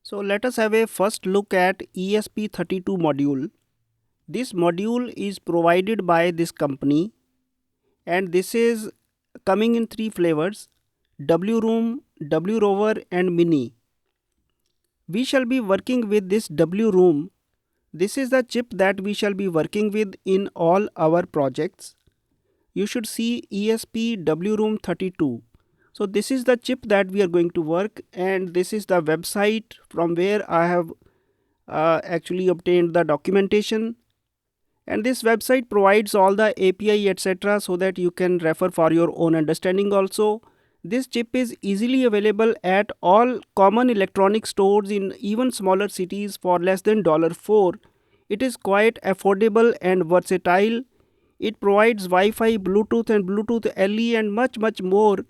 So let us have a first look at ESP32 module. This module is provided by this company and this is coming in three flavors: W Room, W Rover and Mini. We shall be working with this W Room. This is the chip that we shall be working with in all our projects. You should see ESP W Room 32. So this is the chip that we are going to work, and this is the website from where I have actually obtained the documentation. And this website provides all the API etc. so that you can refer for your own understanding also. This chip is easily available at all common electronic stores in even smaller cities for less than $4. It is quite affordable and versatile. It provides Wi-Fi, Bluetooth and Bluetooth LE and much more.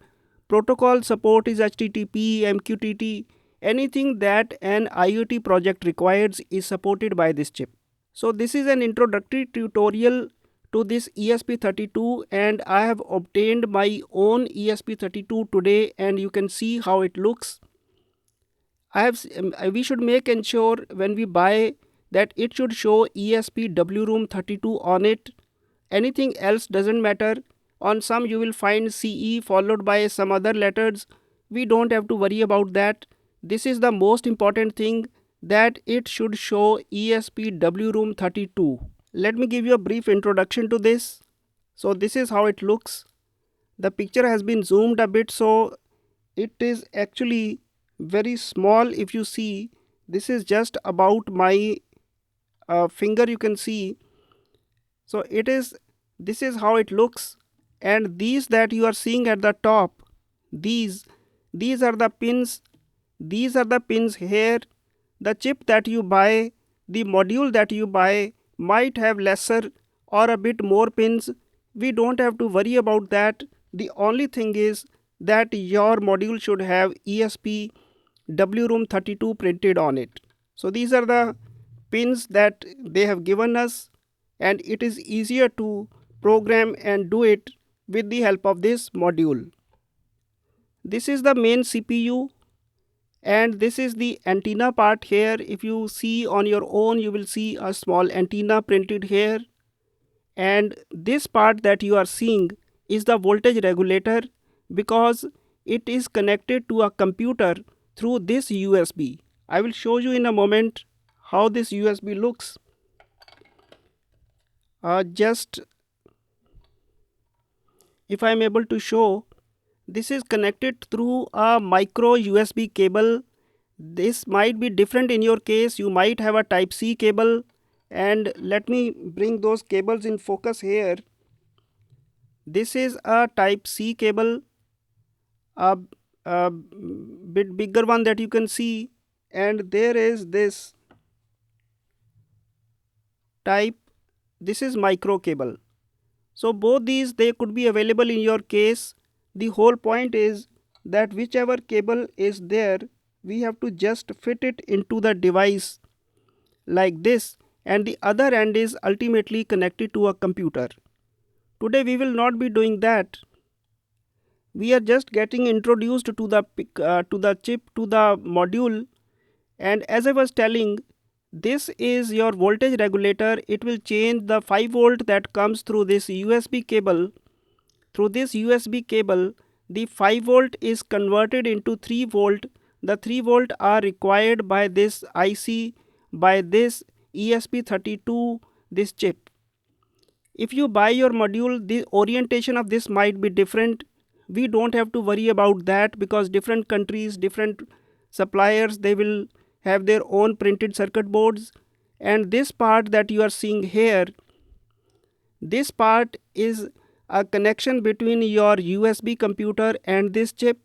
Protocol support is HTTP, MQTT. Anything that an IoT project requires is supported by this chip. So this is an introductory tutorial to this ESP32 and I have obtained my own ESP32 today and you can see how it looks. We should make ensure when we buy that it should show ESP W Room 32 on it. Anything else doesn't matter. On some you will find CE followed by some other letters. We don't have to worry about that. This is the most important thing, that it should show ESP W Room 32. Let me give you a brief introduction to this. So this is how it looks. The picture has been zoomed a bit, so it is actually very small. If you see, this is just about my finger, you can see. So this is how it looks, and these that you are seeing at the top, these are the pins. These are the pins here. The chip that you buy, the module that you buy might have lesser or a bit more pins. We don't have to worry about that. The only thing is that your module should have ESP W Room 32 printed on it. So these are the pins that they have given us, and it is easier to program and do it with the help of this module. This is the main CPU. And this is the antenna part here. If you see on your own, you will see a small antenna printed here. And this part that you are seeing is the voltage regulator, because it is connected to a computer through this USB. I will show you in a moment how this USB looks. Just if I am able to show, this is connected through a micro USB cable. This might be different in your case. You might have a type C cable, and let me bring those cables in focus here. This is a type C cable, a bit bigger one that you can see, and there is this type, this is micro cable. So both these, they could be available in your case. The whole point is that whichever cable is there, we have to just fit it into the device like this, and the other end is ultimately connected to a computer. Today we will not be doing that. We are just getting introduced to the chip, to the module, and as I was telling, this is your voltage regulator. It will change the 5 volt that comes through this USB cable. Through this USB cable, the 5 volt is converted into 3 volt. The 3 volt are required by this IC, by this ESP32, this chip. If you buy your module, the orientation of this might be different. We don't have to worry about that, because different countries, different suppliers, they will have their own printed circuit boards. And this part that you are seeing here, this part is a connection between your USB computer and this chip.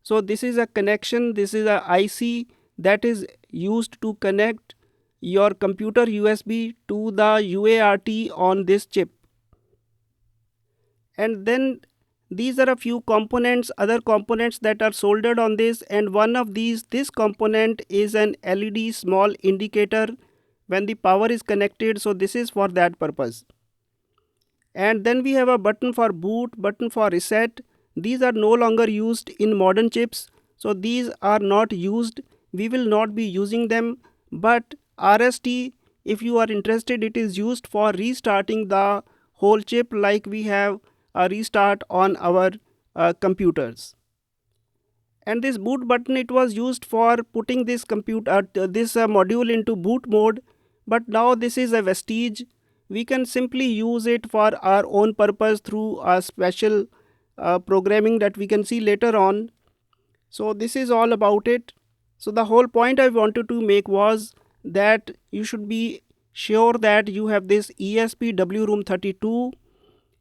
So this is a connection, this is a IC that is used to connect your computer USB to the UART on this chip. And then these are a few components, other components that are soldered on this, and one of these, this component is an LED small indicator when the power is connected. So this is for that purpose. And then we have a button for boot, button for reset. These are no longer used in modern chips, so these are not used. we will not be using them, but RST, if you are interested, it is used for restarting the whole chip, like we have a restart on our computers. And this boot button, it was used for putting this module into boot mode, but now this is a vestige. We can simply use it for our own purpose through a special programming that we can see later on. So this is all about it. So the whole point I wanted to make was that you should be sure that you have this ESP room 32,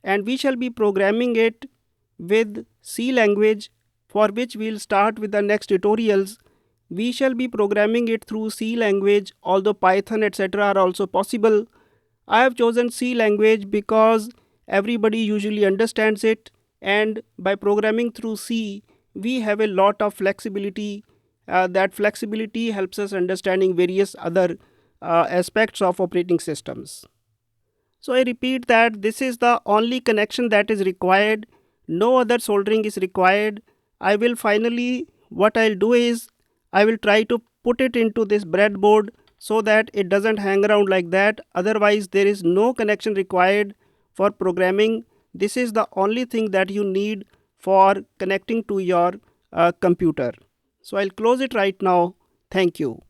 and we shall be programming it with C language, for which we'll start with the next tutorials. We shall be programming it through C language, although Python etc. are also possible. I have chosen C language because everybody usually understands it, and by programming through C, we have a lot of flexibility. That flexibility helps us understanding various other aspects of operating systems. So I repeat that this is the only connection that is required. No other soldering is required. What I'll do is I will try to put it into this breadboard so that it doesn't hang around like that. Otherwise, there is no connection required for programming. This is the only thing that you need for connecting to your computer. So I'll close it right now. Thank you.